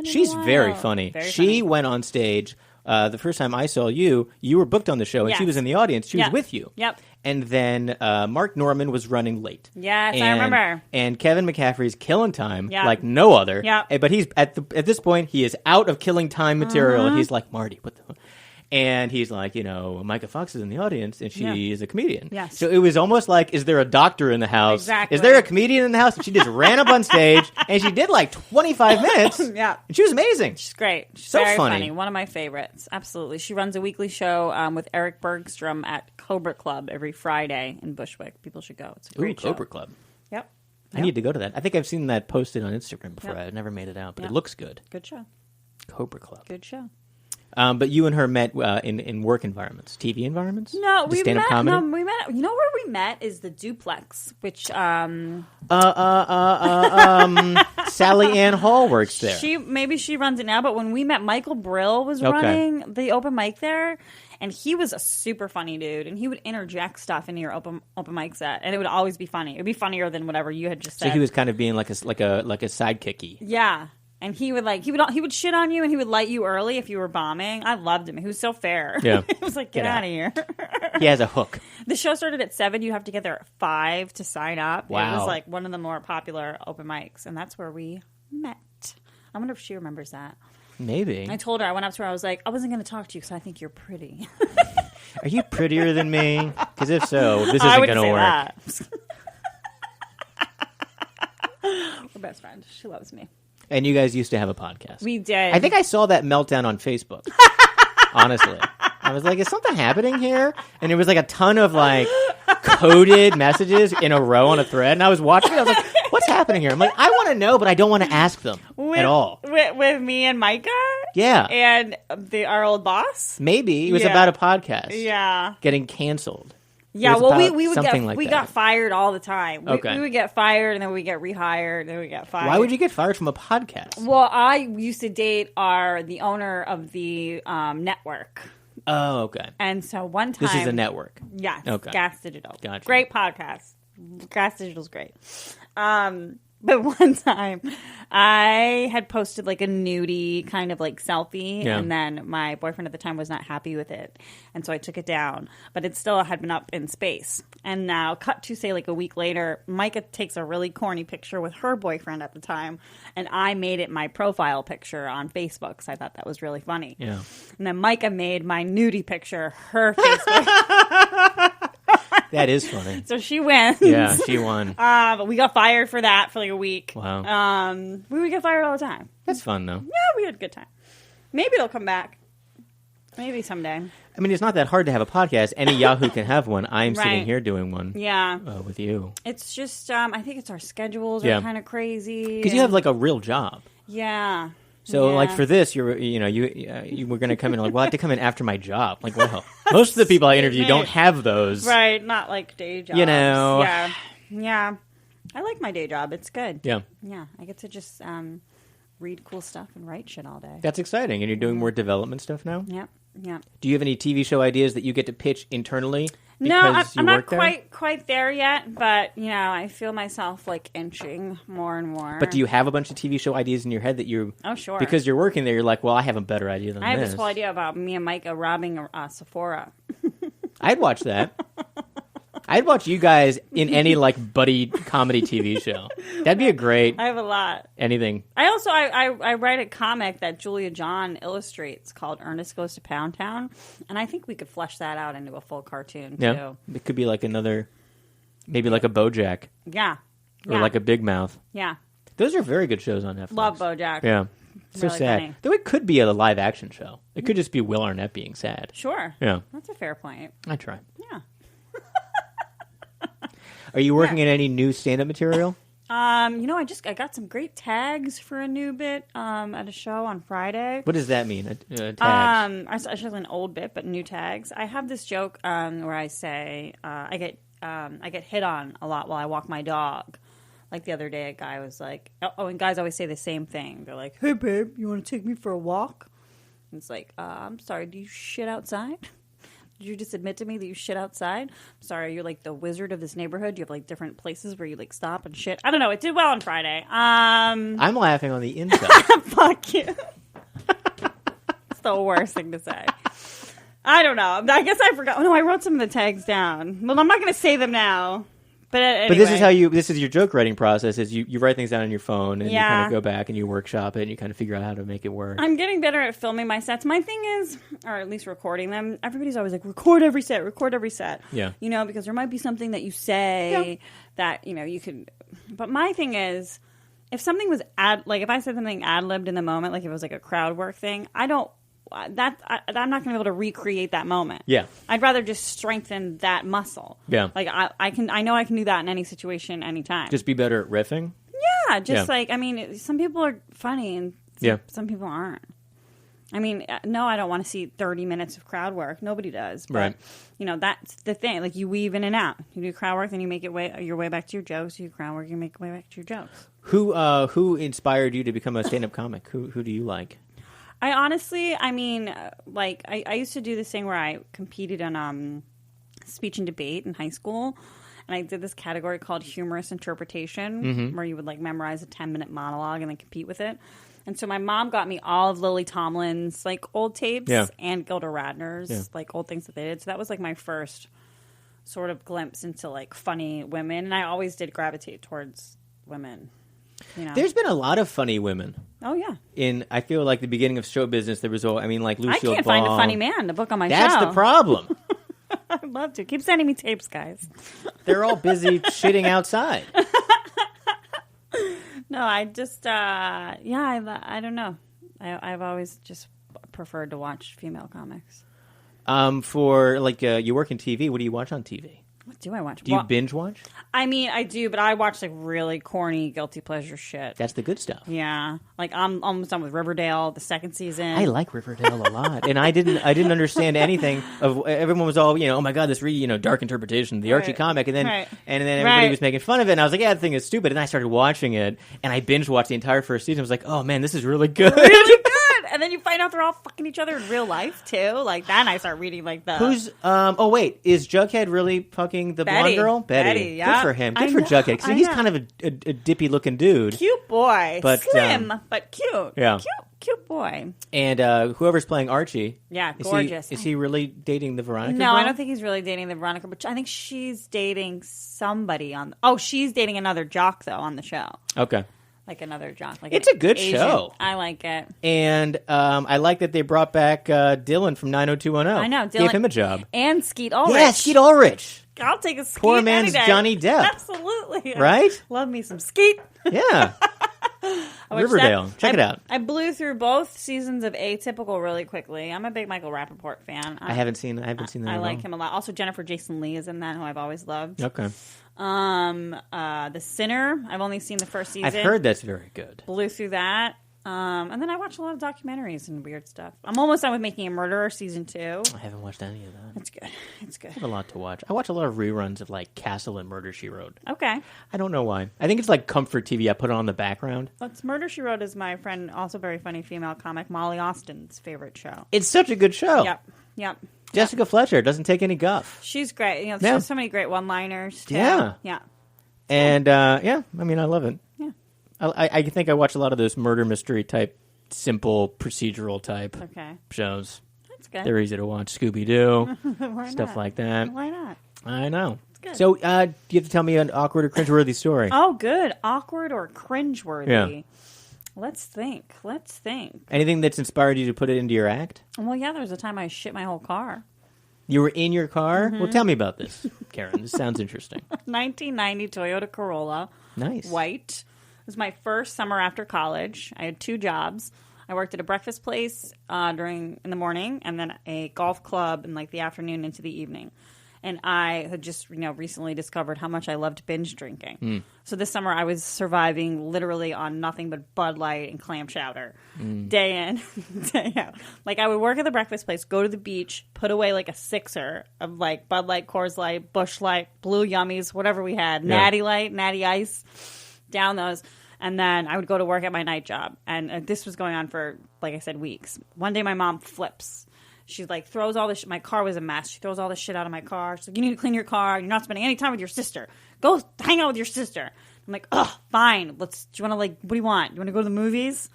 She's very funny. She went on stage the first time I saw you, you were booked on the show, and Yes. she was in the audience. She was with you. Yep. And then Mark Norman was running late. Yes, I remember. And Kevin McCaffrey's killing time Yep. like no other. Yep. But he's at this point, he is out of killing time material. Mm-hmm. He's like, Marty, what the... And he's like, Micah Fox is in the audience, and she is a comedian. Yes. So it was almost like, is there a doctor in the house? Exactly. Is there a comedian in the house? And she just ran up on stage, and she did like 25 minutes. Yeah. And she was amazing. She's great. She's So very funny. One of my favorites. Absolutely. She runs a weekly show with Eric Bergstrom at Cobra Club every Friday in Bushwick. People should go. It's a great show. Cobra Club. Yep. I need to go to that. I think I've seen that posted on Instagram before. Yep. I've never made it out, but Yep. it looks good. Good show. Cobra Club. Good show. But you and her met in work environds, TV environments? No, The we stand-up met. comedy? No, we met. You know where we met is the Duplex, which Sally Ann Hall works there. she runs it now. But when we met, Michael Brill was Okay. running the open mic there, and he was a super funny dude. And he would interject stuff into your open mic set, and it would always be funny. It would be funnier than whatever you had just said. So he was kind of being like a sidekicky. Yeah. And he would shit on you, and he would light you early if you were bombing. I loved him. He was so fair. Yeah. It was like, get out of here. He has a hook. The show started at 7. You have to get there at 5 to sign up. Wow. It was like one of the more popular open mics, and that's where we met. I wonder if she remembers that. Maybe. I told her, I went up to her, I was like, I wasn't going to talk to you because I think you're pretty. Are you prettier than me? Because if so, this I isn't would going to say work. that. We're best friends. She loves me. And you guys used to have a podcast. We did. I think I saw that meltdown on Facebook. Honestly. I was like, is something happening here? And it was like a ton of like coded messages in a row on a thread. And I was watching it. I was like, what's happening here? I'm like, I want to know, but I don't want to ask them at all. With me and Micah? Yeah. And our old boss? Maybe. It was Yeah. about a podcast. Yeah. Getting canceled. Yeah, It was well, about we would something get like we that. got fired all the time. Okay. We would get fired, and then we get rehired, and then we get fired. Why would you get fired from a podcast? Well, I used to date the owner of the network, Oh, okay. and so one time This is a network. Yes, Okay. Gas Digital. Gotcha. Great podcast. Gas Digital's great. But one time, I had posted like a nudie kind of like selfie, Yeah. and then my boyfriend at the time was not happy with it, and so I took it down. But it still had been up in space. And now, cut to say like a week later, Micah takes a really corny picture with her boyfriend at the time, and I made it my profile picture on Facebook because I thought that was really funny. Yeah. And then Micah made my nudie picture her Facebook. That is funny. So she wins. Yeah, she won. But we got fired for that for like a week. Wow. We would get fired all the time. That's fun, though. Yeah, we had a good time. Maybe they'll come back. Maybe someday. I mean, it's not that hard to have a podcast. Any Yahoo can have one. I'm Right. sitting here doing one Yeah. with you. It's just, I think it's our schedules Yeah. are kind of crazy. Because you have like a real job. Yeah. So, Yeah. like for this, you were going to come in like, well, I have to come in after my job. Like, well, most of the people I interview don't have those. Right, not like day jobs. You know. Yeah. Yeah. I like my day job. It's good. Yeah, Yeah. I get to just read cool stuff and write shit all day. that's exciting. And you're doing more development stuff now. Yep. Yeah. Do you have any TV show ideas that you get to pitch internally? No, Because you I'm not work there? quite there yet, but I feel myself like inching more and more. But do you have a bunch of TV show ideas in your head that you? Oh, sure. Because you're working there, you're like, well, I have a better idea than I have this. this whole idea about me and Micah robbing Sephora. I'd watch that. I'd watch you guys in any like buddy comedy TV show. That'd be a great I have a lot. anything. I also I write a comic that Julia John illustrates called Ernest Goes to Pound Town, and I think we could flesh that out into a full cartoon Yeah, too. it could be like another, maybe like a BoJack Yeah. or like a Big Mouth. Yeah. Those are very good shows on Netflix. Love BoJack. Yeah, so Really sad. funny. Though it could be a live action show. It could just be Will Arnett being sad. Sure. Yeah, That's a fair point. I try. Yeah. Are you working in any new stand-up material? I got some great tags for a new bit at a show on Friday. What does that mean? Tags. Actually an old bit, but new tags. I have this joke where I say I get hit on a lot while I walk my dog. Like the other day, a guy was like, "Oh," and guys always say the same thing. They're like, "Hey, babe, you want to take me for a walk?" And it's like, "I'm sorry, do you shit outside?" Did you just admit to me that you shit outside? I'm sorry, you're like the wizard of this neighborhood. You have like different places where you like stop and shit. I don't know. It did well on Friday. I'm laughing on the inside. Fuck you. the worst thing to say. I don't know. I guess I forgot. Oh, no, I wrote some of the tags down. Well, I'm not going to say them now. But anyway. But this is your joke writing process, is you write things down on your phone and you kind of go back and you workshop it and you kind of figure out how to make it work. I'm getting better at filming my sets. My thing is, or at least recording them, everybody's always like, record every set. Yeah. You know, because there might be something that you say that, you know, you could. But my thing is, if something was if I said something ad-libbed in the moment, like if it was like a crowd work thing, I'm not going to be able to recreate that moment. Yeah. I'd rather just strengthen that muscle. Yeah. Like I know I can do that in any situation, anytime. Just be better at riffing? Yeah. Just like, I mean, some people are funny and some people aren't. I mean, no, I don't want to see 30 minutes of crowd work. Nobody does. But, you know, that's the thing. Like, you weave in and out. You do crowd work, then you make your way back to your jokes. You do crowd work, you make your way back to your jokes. Who inspired you to become a stand-up comic? Who do you like? I honestly, I mean, like, I used to do this thing where I competed on speech and debate in high school. And I did this category called humorous interpretation, where you would, like, memorize a 10-minute monologue and then compete with it. And so my mom got me all of Lily Tomlin's, like, old tapes and Gilda Radner's, like, old things that they did. So that was, like, my first sort of glimpse into, like, funny women. And I always did gravitate towards women, you know. There's been a lot of funny women. Oh, yeah. I feel like the beginning of show business, there was, like, Lucille I can't find a funny man to book on my show. That's the problem. I'd love to. Keep sending me tapes, guys. They're all busy shitting outside. No, I just, I don't know. I've always just preferred to watch female comics. For, like, you work in TV, what do you watch on TV? What do I watch? Do you binge watch? I mean, I do, but I watch, like, really corny, guilty pleasure shit. That's the good stuff. Yeah. Like, I'm almost done with Riverdale, the second season. I like Riverdale a lot. And I didn't understand anything of, everyone was all, oh my God, this dark interpretation of the Archie comic. And then, everybody was making fun of it. And I was like, yeah, the thing is stupid. And I started watching it, and I binge watched the entire first season. I was like, oh man, this is really good. Really good. And then you find out they're all fucking each other in real life, too. Like, then I start reading, like, the... Who's... oh, wait. Is Jughead really fucking the blonde girl? Betty, yeah. Good for him. Good for Jughead. Because he's kind of a dippy-looking dude. Cute boy. But, slim, but cute. Yeah. Cute boy. And whoever's playing Archie... Yeah, gorgeous. Is he really dating the Veronica No, girl? I don't think he's really dating the Veronica, but I think she's dating somebody on... Oh, she's dating another jock, though, on the show. Okay. Like another jock. Like it's a good show. I like it. And I like that they brought back Dylan from 90210. I know. Dylan. Gave him a job. And Skeet Ulrich. Yeah, Skeet Ulrich. I'll take a Skeet Poor man's any day. Johnny Depp. Absolutely. Right? Love me some Skeet. Yeah. Riverdale. Check it out. I blew through both seasons of Atypical really quickly. I'm a big Michael Rappaport fan. I haven't seen that. I like him a lot. Also, Jennifer Jason Leigh is in that, who I've always loved. Okay. The Sinner. I've only seen the first season. I've heard that's very good. Blew through that. And then I watch a lot of documentaries and weird stuff. I'm almost done with Making a Murderer season 2. I haven't watched any of that. It's good. It's good. I have a lot to watch. I watch a lot of reruns of like Castle and Murder, She Wrote. Okay. I don't know why. I think it's like comfort TV. I put it on the background. It's Murder, She Wrote is my friend, also very funny female comic, Molly Austin's favorite show. It's such a good show. Yep. Jessica Fletcher doesn't take any guff. She's great. She has so many great one-liners, too. Yeah. And, I mean, I love it. Yeah. I think I watch a lot of those murder mystery type, simple procedural type shows. That's good. They're easy to watch. Scooby-Doo, stuff like that. Why not? I know. Good. So, you have to tell me an awkward or cringeworthy story. Oh, good. Awkward or cringeworthy. Yeah. Let's think. Anything that's inspired you to put it into your act? Well, yeah, there was a time I shit my whole car. You were in your car? Mm-hmm. Well, tell me about this, Kerryn. This sounds interesting. 1990 Toyota Corolla. Nice. White. It was my first summer after college. I had 2 jobs. I worked at a breakfast place in the morning and then a golf club in like the afternoon into the evening. And I had just, recently discovered how much I loved binge drinking. Mm. So this summer I was surviving literally on nothing but Bud Light and clam chowder. Day in, day out. Like I would work at the breakfast place, go to the beach, put away like a 6er of like Bud Light, Coors Light, Busch Light, Blue Yummies, whatever we had, Natty Light, Natty Ice, down those. And then I would go to work at my night job. And this was going on for, like I said, weeks. One day my mom flips. She like throws all this. My car was a mess. She throws all this shit out of my car. She's like, "You need to clean your car. You're not spending any time with your sister. Go hang out with your sister." I'm like, "Oh, fine. Do you want to what do you want? You want to go to the movies?"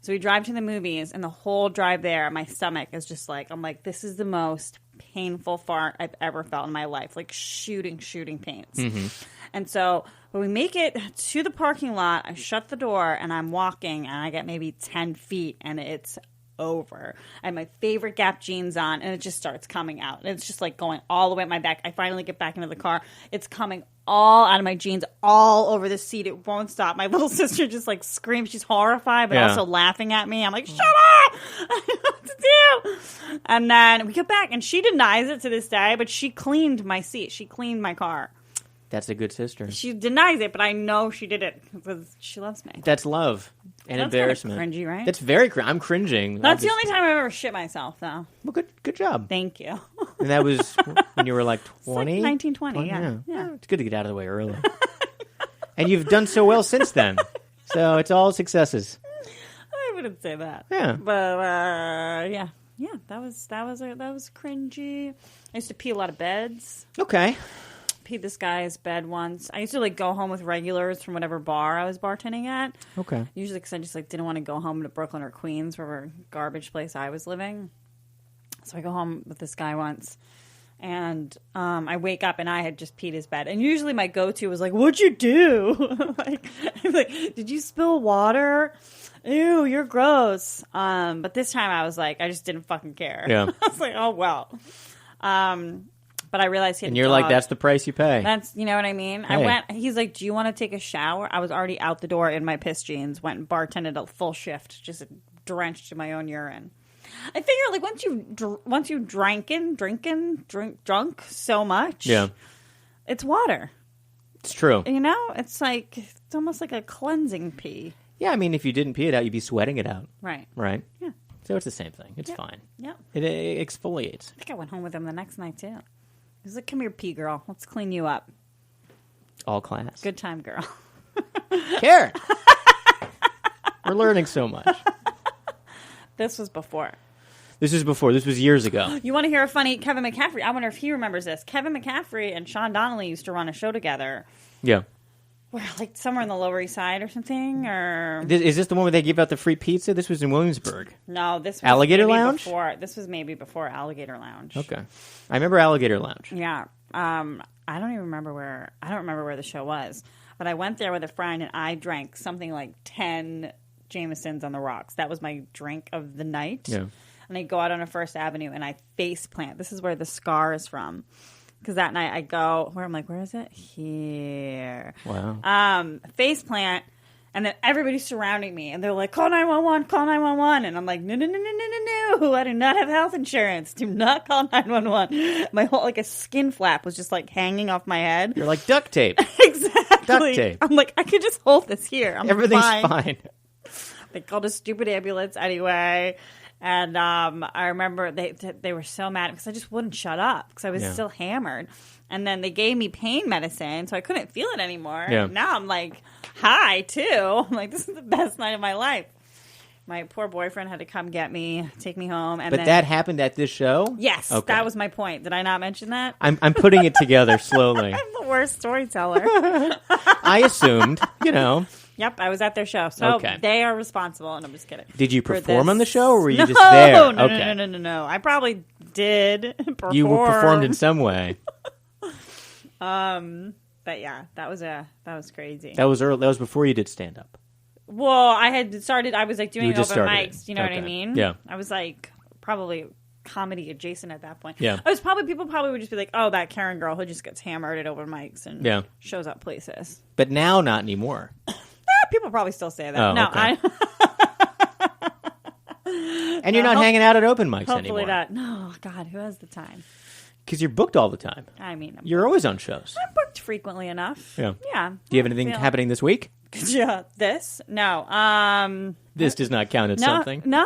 So we drive to the movies, and the whole drive there, my stomach is just like, I'm like, this is the most painful fart I've ever felt in my life. Like shooting pains. Mm-hmm. And so when we make it to the parking lot, I shut the door, and I'm walking, and I get maybe 10 feet, and it's over. I have my favorite Gap jeans on, and it just starts coming out. And it's just like going all the way at my back. I finally get back into the car. It's coming all out of my jeans, all over the seat. It won't stop. My little sister just like screams. She's horrified, but also laughing at me. I'm like, shut up! I don't know what to do. And then we get back, and she denies it to this day, but she cleaned my seat. She cleaned my car. That's a good sister. She denies it, but I know she did it because she loves me. That's love and embarrassment. That's cringy, right? That's very cringy. I'm cringing. That's the only time I've ever shit myself, though. Well, good job. Thank you. And that was when you were like 20? Like 1920, yeah. It's good to get out of the way early. And you've done so well since then. So it's all successes. I wouldn't say that. Yeah. But yeah, that was cringy. I used to pee a lot of beds. Okay. Peed this guy's bed once. I used to like go home with regulars from whatever bar I was bartending at. Okay. Usually because I just like didn't want to go home to Brooklyn or Queens, wherever garbage place I was living. So I go home with this guy once, and I wake up and I had just peed his bed. And usually my go-to was like, "What'd you do?" like, did you spill water? Ew, you're gross. But this time I was like, I just didn't fucking care. Yeah. I was like, oh well. But I realized he had And you're a dog. like, that's the price you pay. That's, you know what I mean? Hey. He's like, do you want to take a shower? I was already out the door in my piss jeans, went and bartended a full shift, just drenched in my own urine. I figure, like, once you drunk so much, yeah, it's water. It's true. You know? It's like, it's almost like a cleansing pee. Yeah, I mean, if you didn't pee it out, you'd be sweating it out. Right. Right? Yeah. So it's the same thing. It's fine. Yeah. It exfoliates. I think I went home with him the next night, too. He was like, come here, pee girl. Let's clean you up. All class. Good time, girl. Kerryn! We're learning so much. This was before. This was before. This was years ago. You want to hear a funny Kevin McCaffrey? I wonder if he remembers this. Kevin McCaffrey and Sean Donnelly used to run a show together. Yeah. Where, like, somewhere in the Lower East Side or something, or... Is this the one where they give out the free pizza? This was in Williamsburg. No, this was Alligator Lounge? This was maybe before Alligator Lounge. Okay. I remember Alligator Lounge. Yeah. I don't remember where the show was. But I went there with a friend, and I drank something like 10 Jamesons on the rocks. That was my drink of the night. Yeah. And I go out on a First Avenue, and I face plant. This is where the scar is from. Because that night I go, where I'm like, where is it? Here. Wow. Face plant, and then everybody's surrounding me, and they're like, call 911, call 911. And I'm like, no, I do not have health insurance. Do not call 911. My whole, like, a skin flap was just, like, hanging off my head. You're like duct tape. Exactly. Duct tape. I'm like, I could just hold this here. Everything's fine. They called a stupid ambulance anyway. And I remember they were so mad because I just wouldn't shut up because I was still hammered. And then they gave me pain medicine, so I couldn't feel it anymore. Yeah. And now I'm like high too. I'm like, this is the best night of my life. My poor boyfriend had to come get me, take me home. And but that happened at this show? Yes, okay. That was my point. Did I not mention that? I'm putting it together slowly. I'm the worst storyteller. I assumed, you know. Yep, I was at their show. So okay. They are responsible, and I'm just kidding. Did you perform on the show, or were you just there? No. I probably did perform. You performed in some way. But yeah, that was crazy. That was early. That was before you did stand up. Well, I had started. I was like doing open mics. You know what I mean? Yeah. I was like probably comedy adjacent at that point. Yeah. People probably would just be like, "Oh, that Kerryn girl who just gets hammered at open mics and shows up places." But now, not anymore. People probably still say that. Oh, no, okay. And you're not hanging out at open mics hopefully anymore. Not. No, God, who has the time? Because you're booked all the time. I mean, you're always on shows. I'm booked frequently enough. Yeah. Yeah. Do you have anything happening this week? Yeah. This? No. This does not count as something. No.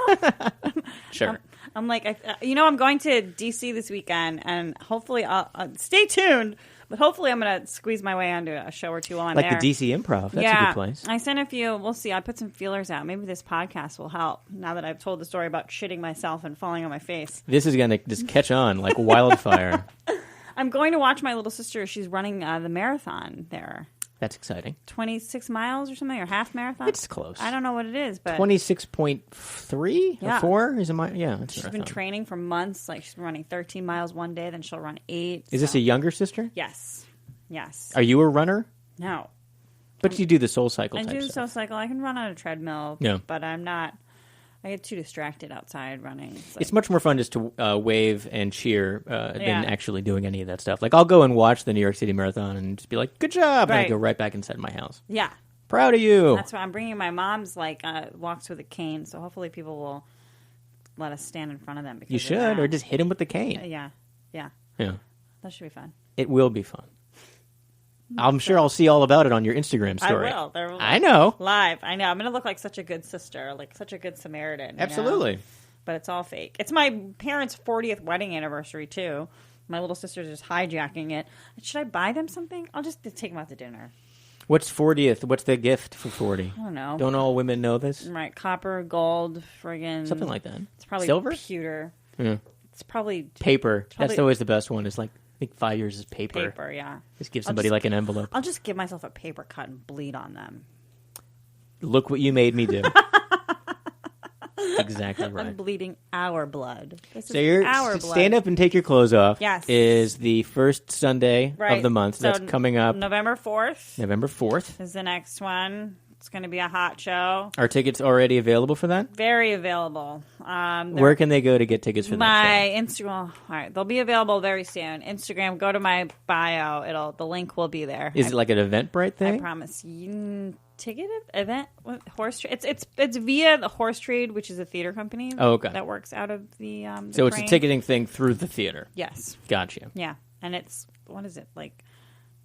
Sure. I'm like, I'm going to DC this weekend, and hopefully I'll stay tuned. But hopefully I'm going to squeeze my way onto a show or two while I'm there. Like the DC Improv. That's a good place. I sent a few. We'll see. I put some feelers out. Maybe this podcast will help now that I've told the story about shitting myself and falling on my face. This is going to just catch on like wildfire. I'm going to watch my little sister. She's running the marathon there. That's exciting. 26 miles or something, or half marathon. It's close. I don't know what it is, but 26.3 or 4 is a mile. Yeah, it's she's been training for months. Like she's been running 13 miles one day, then she'll run 8. Is this a younger sister? Yes. Are you a runner? No. But you do the Soul Cycle I type do the stuff. Soul Cycle. I can run on a treadmill, but I'm not. I get too distracted outside running. It's much more fun just to wave and cheer than actually doing any of that stuff. Like, I'll go and watch the New York City Marathon and just be like, good job, and I go right back inside my house. Yeah. Proud of you. That's why I'm bringing my mom's, walks with a cane, so hopefully people will let us stand in front of them. Because you should, or just hit him with the cane. Yeah. That should be fun. It will be fun. I'm sure I'll see all about it on your Instagram story. I will. I know. Live. I know. I'm going to look like such a good sister, like such a good Samaritan. Absolutely. You know? But it's all fake. It's my parents' 40th wedding anniversary, too. My little sister's just hijacking it. Should I buy them something? I'll just take them out to dinner. What's 40th? What's the gift for 40? I don't know. Don't all women know this? Right. Copper, gold, friggin'. Something like that. It's probably silver? Pewter. Yeah. It's probably... Paper. That's always the best one. It's like, I think 5 years is paper. Paper, yeah. Just give somebody like an envelope. I'll just give myself a paper cut and bleed on them. Look what you made me do. Exactly right. I'm bleeding our blood. So you're stand up and take your clothes off. Yes. Is the first Sunday of the month. So that's coming up. November 4th. November 4th is the next one. It's going to be a hot show. Are tickets already available for that? Very available. Where can they go to get tickets for that My Instagram. All right, they'll be available very soon. Instagram. Go to my bio. The link will be there. Is it like an Eventbrite thing? I promise. Ticket event horse trade. It's via the Horse Trade, which is a theater company. Oh, okay. That works out of the. So it's a ticketing thing through the theater. Yes. Gotcha. Yeah, and it's what is it like?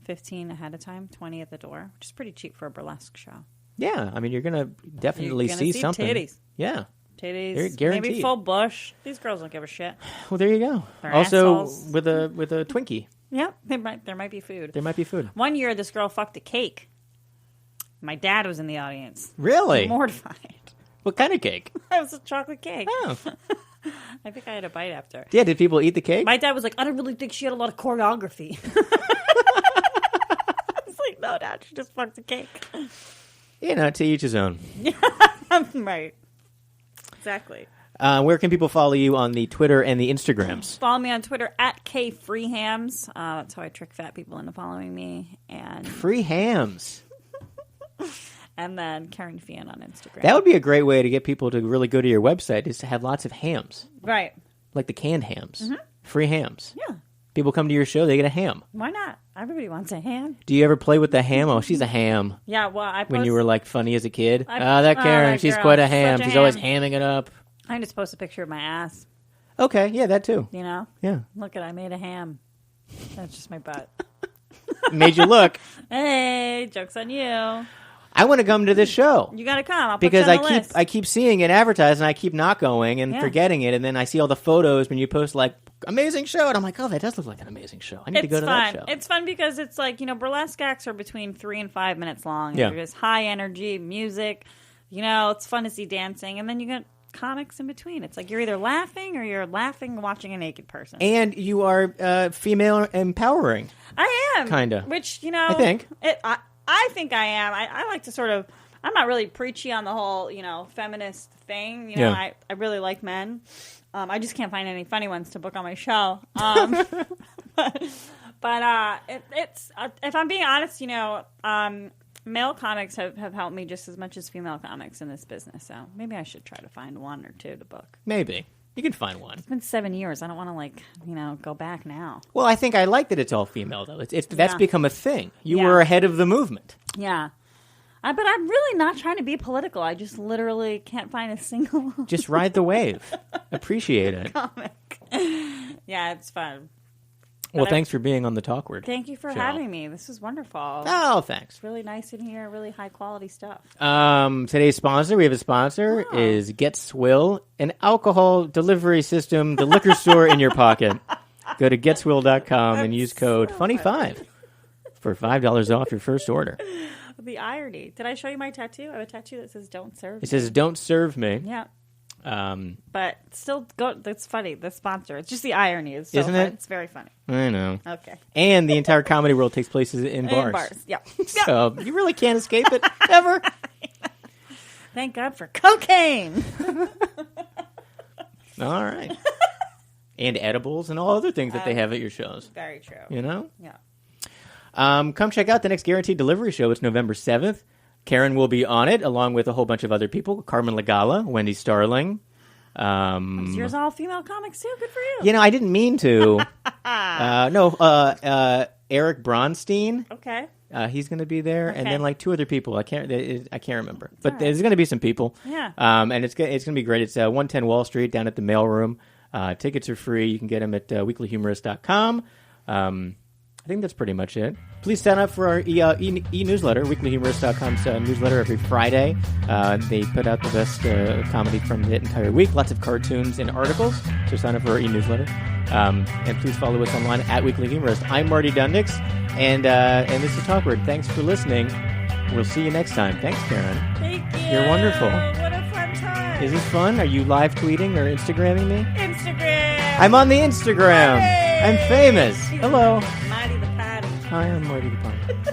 15 ahead of time, 20 at the door, which is pretty cheap for a burlesque show. Yeah, I mean you're gonna definitely see something. Titties. Yeah. Titties. They're guaranteed. Maybe full bush. These girls don't give a shit. Well, there you go. Their also assholes. with a Twinkie. Yeah, there might be food. There might be food. One year, this girl fucked a cake. My dad was in the audience. Really? Mortified. What kind of cake? It was a chocolate cake. Oh. I think I had a bite after. Yeah, did people eat the cake? My dad was like, I don't really think she had a lot of choreography. I was like, no, Dad, she just fucked a cake. You know, to each his own. Right. Exactly. Where can people follow you on the Twitter and the Instagrams? Follow me on Twitter at KFreeHams. That's how I trick fat people into following me. And Free hams. And then Kerryn Feehan on Instagram. That would be a great way to get people to really go to your website, is to have lots of hams. Right. Like the canned hams. Mm-hmm. Free hams. Yeah. People come to your show, they get a ham. Why not? Everybody wants a ham. Do you ever play with the ham? Oh, she's a ham. Yeah, well, when you were like funny as a kid. That Kerryn, that she's girl, quite a ham. She's ham. always hamming it up. I just post a picture of my ass. Okay, yeah, that too. You know? Yeah. Look I made a ham. That's just my butt. Made you look. Hey, joke's on you. I want to come to this show. You got to come. I'll put because you on the list. I keep seeing it advertised and I keep not going and forgetting it, and then I see all the photos when you post like amazing show, and I'm like, oh, that does look like an amazing show. I need to go to that show. It's fun because it's like, you know, burlesque acts are between 3 and 5 minutes long. Yeah. There's high energy music. You know, it's fun to see dancing, and then you get comics in between. It's like you're either laughing or you're laughing watching a naked person. And you are female empowering. I am. Kind of. Which, you know, I think. I think I am. I like to sort of, I'm not really preachy on the whole, you know, feminist thing. You know, I really like men. I just can't find any funny ones to book on my show. But it's if I'm being honest, you know, male comics have helped me just as much as female comics in this business. So maybe I should try to find one or two to book. Maybe. You can find one. It's been 7 years. I don't want to, like, you know, go back now. Well, I think I like that it's all female, though. That's become a thing. You were ahead of the movement. Yeah. But I'm really not trying to be political. I just literally can't find a single... Just ride the wave. Appreciate it. Comic. Yeah, it's fun. Well, thanks for being on the Talkward. Thank you for having me. This was wonderful. Oh, thanks. It's really nice in here. Really high quality stuff. Today's sponsor, we have a sponsor, is Get Swill, an alcohol delivery system, the liquor store in your pocket. Go to getswill.com and use code FUNNY5 for $5 off your first order. The irony. Did I show you my tattoo? I have a tattoo that says "Don't serve." It says "Don't serve me." Yeah. But still, that's funny. The sponsor. It's just the irony. It's so Isn't fun. it? It's very funny. I know. Okay. And the entire comedy world takes place in bars. In bars. Yeah. So you really can't escape it ever. Thank God for cocaine. All right. And edibles and all other things that they have at your shows. Very true. You know? Yeah. Come check out the next Guaranteed Delivery show. It's November 7th. Kerryn will be on it, along with a whole bunch of other people. Carmen Lagala, Wendy Starling. Yours all female comics too. Good for you. You know, I didn't mean to. Eric Bronstein. Okay. He's going to be there, and then like 2 other people. I can't remember, but right. there's going to be some people. Yeah. And it's going to be great. It's 110 Wall Street down at the Mailroom. Tickets are free. You can get them at weeklyhumorist.com. I think that's pretty much it. Please sign up for our e-newsletter, weeklyhumorist.com's newsletter every Friday. They put out the best comedy from the entire week. Lots of cartoons and articles. So sign up for our e-newsletter. And please follow us online at Weekly Humorist. I'm Marty Dundix, and this is Talkward. Thanks for listening. We'll see you next time. Thanks, Kerryn. Thank you. You're wonderful. What a fun time. Is this fun? Are you live tweeting or Instagramming me? Instagram. I'm on the Instagram. Hooray! I'm famous. Hello. Marty the Potty. Hi, I'm Marty the Potty.